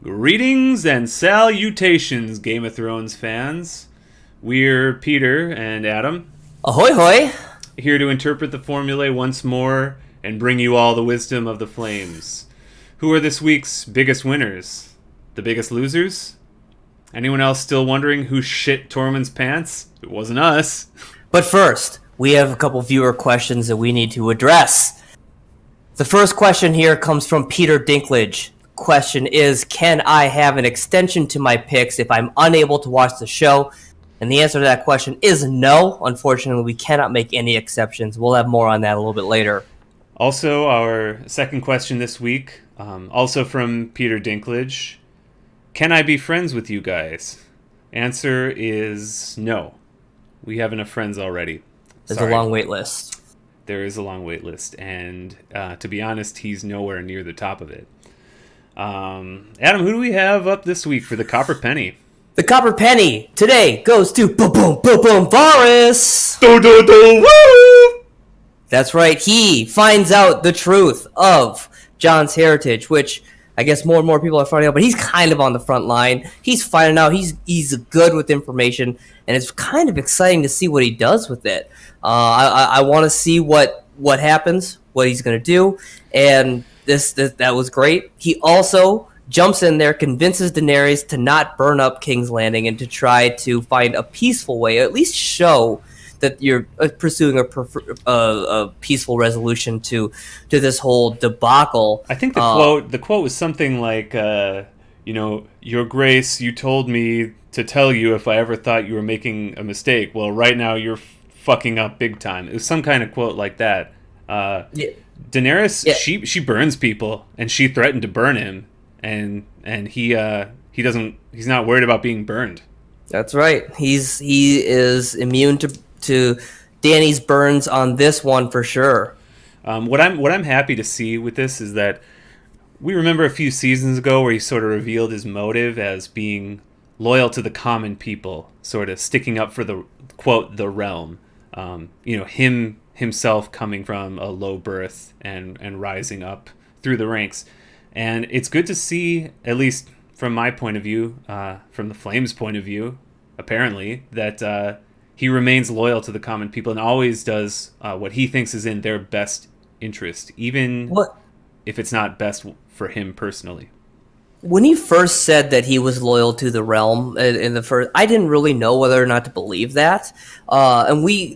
Greetings and salutations, Game of Thrones fans. We're Peter and Adam, Ahoy hoy! here to interpret the formulae once more and bring you all the wisdom of the flames. Who are this week's biggest winners? The biggest losers? Anyone else still wondering who shit Tormund's pants? It wasn't us. But first, we have a couple viewer questions that we need to address. The first question here comes from Peter Dinklage. Question is, can I have an extension to my picks if I'm unable to watch the show? And the answer to that question is no. Unfortunately, we cannot make any exceptions. We'll have more on that a little bit later. Also, our second question this week, also from Peter Dinklage. Can I be friends with you guys? Answer is no. We have enough friends already. There's a long wait list. There is a long wait list, and to be honest, he's nowhere near the top of it. Adam, who do we have up this week for the Copper Penny? The Copper Penny today goes to Boom Boom Boom Boom Varys. Do do do woo! That's right. He finds out the truth of Jon's heritage, which I guess more and more people are finding out. But he's kind of on the front line. He's finding out. He's good with information, and it's kind of exciting to see what he does with it. I want to see what happens, what he's going to do, and that was great. He also jumps in there, convinces Daenerys to not burn up King's Landing and to try to find a peaceful way, or at least show that you're pursuing a peaceful resolution to this whole debacle. I think the quote was something like, Your Grace, you told me to tell you if I ever thought you were making a mistake. Well, right now you're fucking up big time. It was some kind of quote like that. Yeah. Daenerys, yeah. She burns people, and she threatened to burn him, and he's not worried about being burned. That's right. He is immune to Dany's burns on this one for sure. What I'm happy to see with this is that we remember a few seasons ago where he sort of revealed his motive as being loyal to the common people, sort of sticking up for the quote the realm. Himself coming from a low birth and rising up through the ranks. And it's good to see, at least from my point of view, from the Flames' point of view, apparently, that he remains loyal to the common people and always does what he thinks is in their best interest, even if it's not best for him personally. When he first said that he was loyal to the realm in the first, I didn't really know whether or not to believe that. And we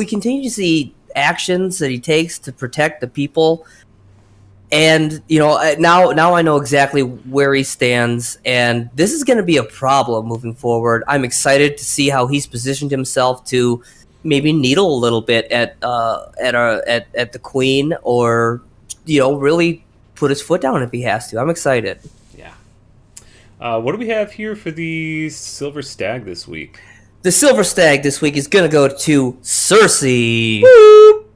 continue to see actions that he takes to protect the people, and now I know exactly where he stands, and this is going to be a problem moving forward. I'm excited to see how he's positioned himself to maybe needle a little bit at the queen, or really put his foot down if he has to. I'm excited. Yeah. What do we have here for the Silver Stag this week? The Silver Stag this week is going to go to Cersei. Woo!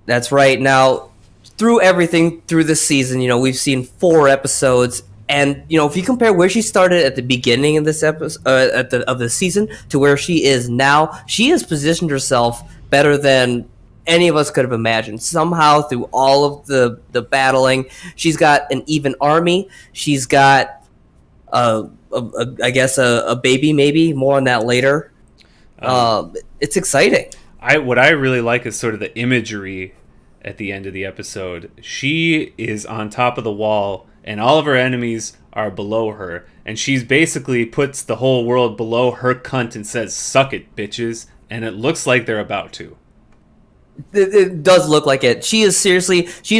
That's right. Now, through everything through this season, we've seen 4 episodes, and if you compare where she started at the beginning of this episode of the season to where she is now, she has positioned herself better than any of us could have imagined. Somehow, through all of the battling, she's got an even army. She's got a baby, maybe more on that later. It's exciting. What I really like is sort of the imagery at the end of the episode. She is on top of the wall, and all of her enemies are below her, and she's basically puts the whole world below her cunt and says, "Suck it, bitches," and it looks like they're about to. It does look like it. She's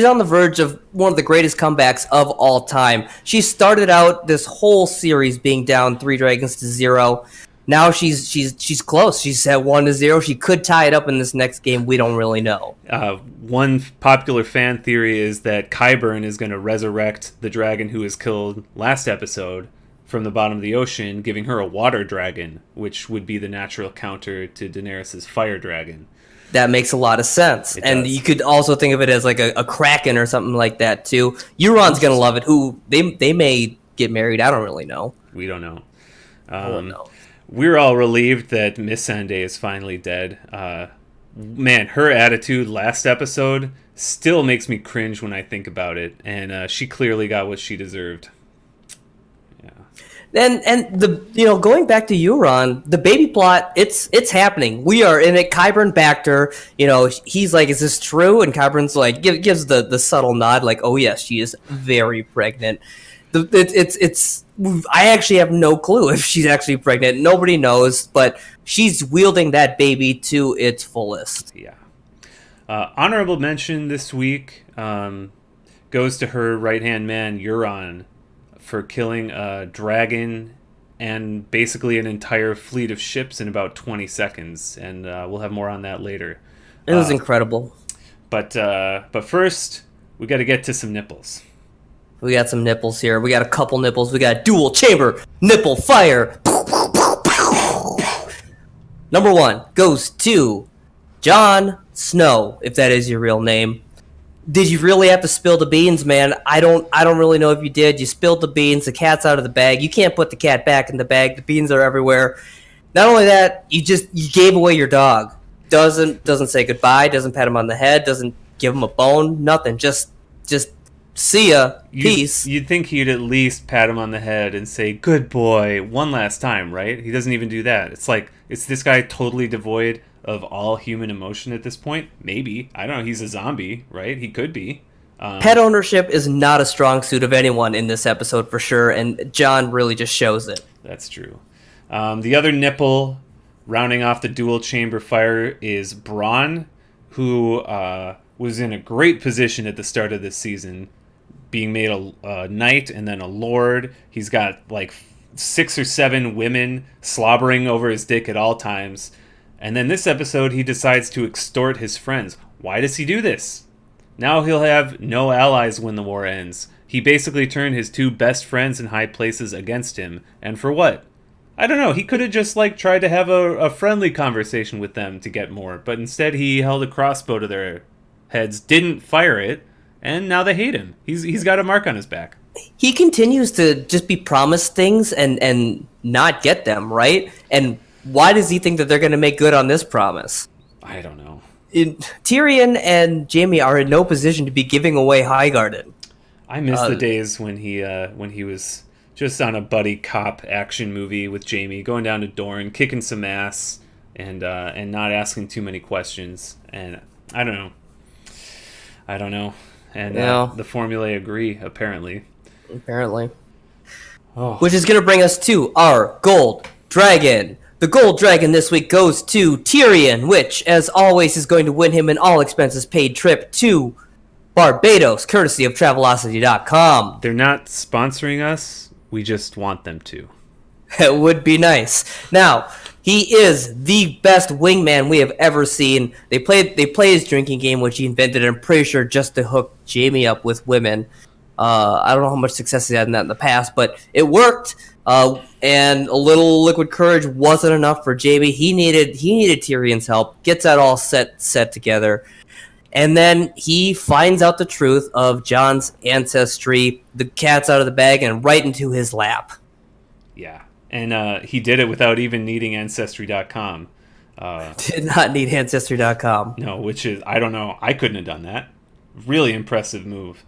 on the verge of one of the greatest comebacks of all time. She started out this whole series being down 3 dragons to 0. Now she's close. She's at 1-0. She could tie it up in this next game. We don't really know. One popular fan theory is that Qyburn is going to resurrect the dragon who was killed last episode from the bottom of the ocean, giving her a water dragon, which would be the natural counter to Daenerys' fire dragon. That makes a lot of sense. And you could also think of it as like a kraken or something like that too. Euron's going to love it. Who they may get married. I don't really know. We don't know. I don't know. We're all relieved that Missandei is finally dead. Man, her attitude last episode still makes me cringe when I think about it. And she clearly got what she deserved. Yeah. And the going back to Euron, the baby plot, it's happening. We are in it. Qyburn backed her. He's like, "Is this true?" And Qyburn's like, gives the subtle nod, like, "Oh yes, she is very pregnant." It's. I actually have no clue if she's actually pregnant. Nobody knows, but she's wielding that baby to its fullest. Yeah. Honorable mention this week goes to her right-hand man, Euron, for killing a dragon and basically an entire fleet of ships in about 20 seconds. And we'll have more on that later. It was incredible. But first, we got to get to some nipples. We got some nipples here. We got a couple nipples. We got dual chamber nipple fire. Number 1 goes to Jon Snow, if that is your real name. Did you really have to spill the beans, man? I don't really know if you did. You spilled the beans. The cat's out of the bag. You can't put the cat back in the bag. The beans are everywhere. Not only that, you gave away your dog. Doesn't say goodbye. Doesn't pat him on the head. Doesn't give him a bone. Nothing. Just see ya. Peace. You'd think he'd at least pat him on the head and say, "Good boy," one last time, right? He doesn't even do that. It's like, is this guy totally devoid of all human emotion at this point? Maybe. I don't know. He's a zombie, right? He could be. Pet ownership is not a strong suit of anyone in this episode for sure, and Jon really just shows it. That's true. The other nipple rounding off the dual chamber fire is Bronn, who was in a great position at the start of this season, being made a knight and then a lord. He's got like 6 or 7 women slobbering over his dick at all times. And then this episode, he decides to extort his friends. Why does he do this? Now he'll have no allies when the war ends. He basically turned his 2 best friends in high places against him. And for what? I don't know. He could have just tried to have a friendly conversation with them to get more. But instead he held a crossbow to their heads, didn't fire it, and now they hate him. He's got a mark on his back. He continues to just be promised things and not get them, right? And why does he think that they're going to make good on this promise? I don't know. Tyrion and Jaime are in no position to be giving away Highgarden. I miss the days when he was just on a buddy cop action movie with Jaime, going down to Dorne, kicking some ass, and not asking too many questions. And I don't know. And the formulae agree, apparently. Oh. Which is going to bring us to our gold dragon. The gold dragon this week goes to Tyrion, which, as always, is going to win him an all-expenses-paid trip to Barbados, courtesy of Travelocity.com. They're not sponsoring us. We just want them to. It would be nice. Now, he is the best wingman we have ever seen. They play his drinking game, which he invented, I'm pretty sure, just to hook Jaime up with women. I don't know how much success he had in that in the past, but it worked. And a little liquid courage wasn't enough for Jaime. He needed Tyrion's help. Gets that all set together, and then he finds out the truth of Jon's ancestry. The cat's out of the bag and right into his lap. Yeah, and he did it without even needing Ancestry.com. Did not need Ancestry.com. No, which is, I don't know. I couldn't have done that. Really impressive move.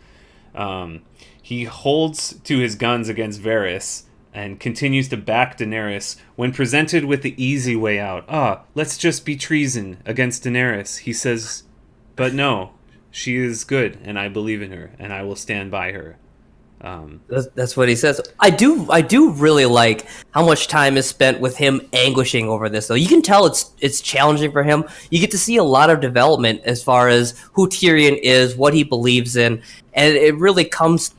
He holds to his guns against Varys and continues to back Daenerys when presented with the easy way out. Let's just be treason against Daenerys. He says, but no, she is good, and I believe in her, and I will stand by her. That's what he says. I do really like how much time is spent with him anguishing over this, though. You can tell it's challenging for him. You get to see a lot of development as far as who Tyrion is, what he believes in, and it really comes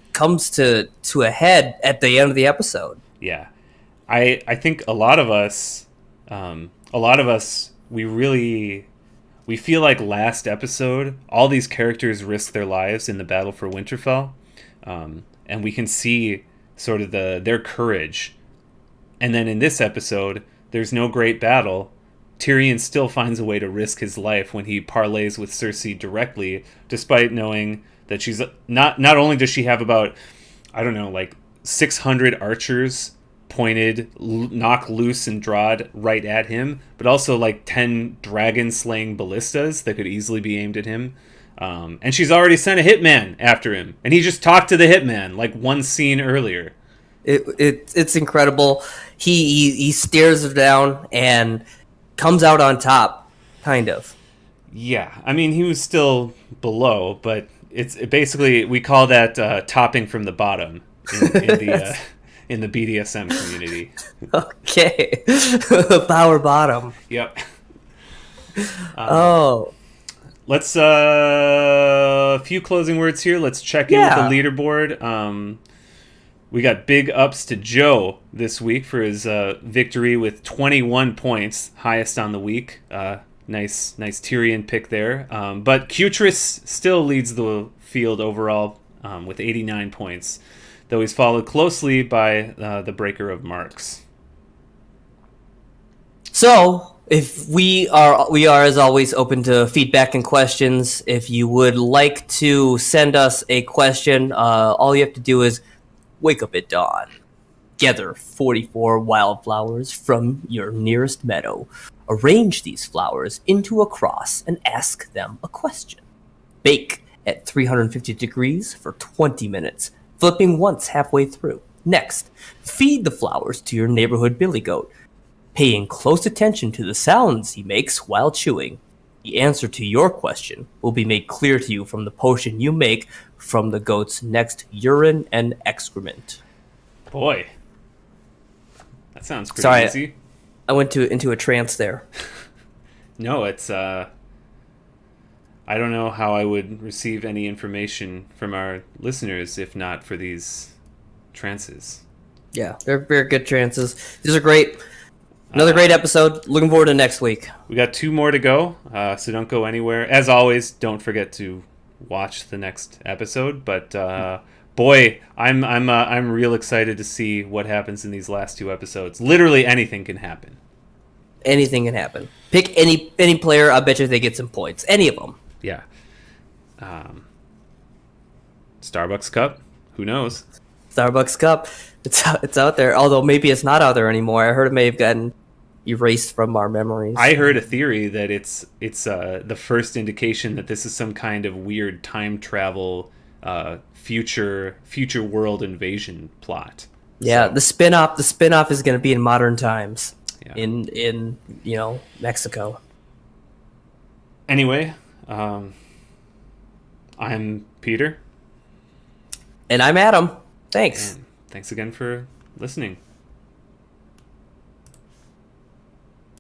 to a head at the end of the episode. Yeah, I think a lot of us, we feel like last episode, all these characters risked their lives in the battle for Winterfell. And we can see sort of their courage. And then in this episode, there's no great battle. Tyrion still finds a way to risk his life when he parlays with Cersei directly, despite knowing that she's not only does she have about, 600 archers pointed, knock loose and drawed right at him, but also 10 dragon-slaying ballistas that could easily be aimed at him. And she's already sent a hitman after him. And he just talked to the hitman, one scene earlier. It's incredible. He stares her down and comes out on top, kind of. Yeah, I mean, he was still below, but basically we call that topping from the bottom in the in the BDSM community. Okay, power bottom. Yep. Oh, Let's a few closing words here. Let's check in with yeah. the leaderboard. We got big ups to Joe this week for his victory with 21 points, highest on the week. Nice Tyrion pick there. But Cutris still leads the field overall with 89 points, though he's followed closely by the Breaker of Marks. So, if we are as always open to feedback and questions. If you would like to send us a question, all you have to do is wake up at dawn, gather 44 wildflowers from your nearest meadow, arrange these flowers into a cross, and ask them a question. Bake at 350 degrees for 20 minutes, flipping once halfway through. Next, feed the flowers to your neighborhood billy goat, paying close attention to the sounds he makes while chewing. The answer to your question will be made clear to you from the potion you make from the goat's next urine and excrement. Boy, that sounds pretty easy. I went into a trance there. No, it's I don't know how I would receive any information from our listeners if not for these trances. Yeah, they're very good trances. These are great. Another great episode. Looking forward to next week. We got 2 more to go, so don't go anywhere. As always, don't forget to watch the next episode. But boy, I'm real excited to see what happens in these last 2 episodes. Literally anything can happen. Anything can happen. Pick any player. I bet you they get some points. Any of them. Yeah. Starbucks Cup. Who knows? Starbucks Cup. It's out there. Although maybe it's not out there anymore. I heard it may have gotten erased from our memories. I heard a theory that it's the first indication that this is some kind of weird time travel future world invasion plot. Yeah, So, the spin-off is going to be in modern times. Yeah. In Mexico. Anyway, I'm Peter. And I'm Adam. Thanks. And thanks again for listening.